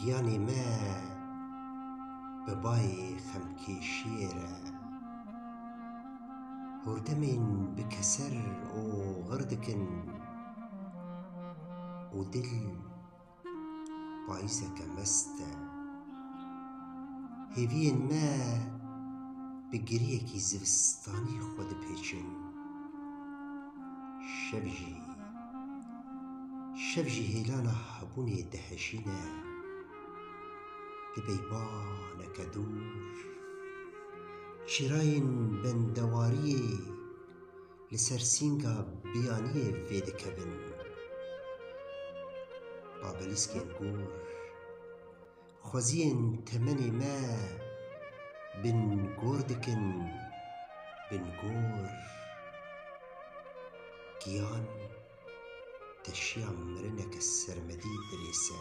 گیانی ما ببای خمکیشیره هردمین بکسر و غردکن و دل باعثك مسته هیوین ما بگریکی زوستانی خود پیچن شبجی هیلانا هبونی دهشینه لبیبانک دور شراین بندواری لسرسینگا بیانی ویدکبن بابلیسکین گور خوزین تمنی ما بن گوردکن بن گور گیان تشیام مرنک السرمدی دریسه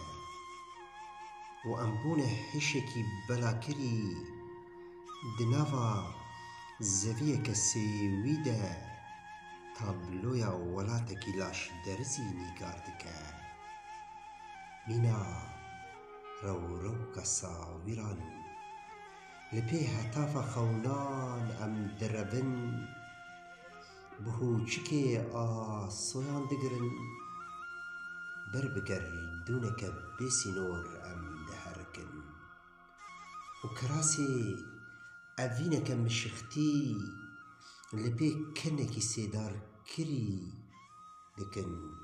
و امبون حشکی بلاکری دناوا زویه کسی ویده تابلویا ولاتکی لاش درزی نیگاردکه مینا رو کساویران لپی هتاف خونان ام دربن بهو چکی آسویان دگرن بر بگردونک بیسی نور ام دهرکن و کراسی اوینک مشختی لپی کنکی سیدار کری دکن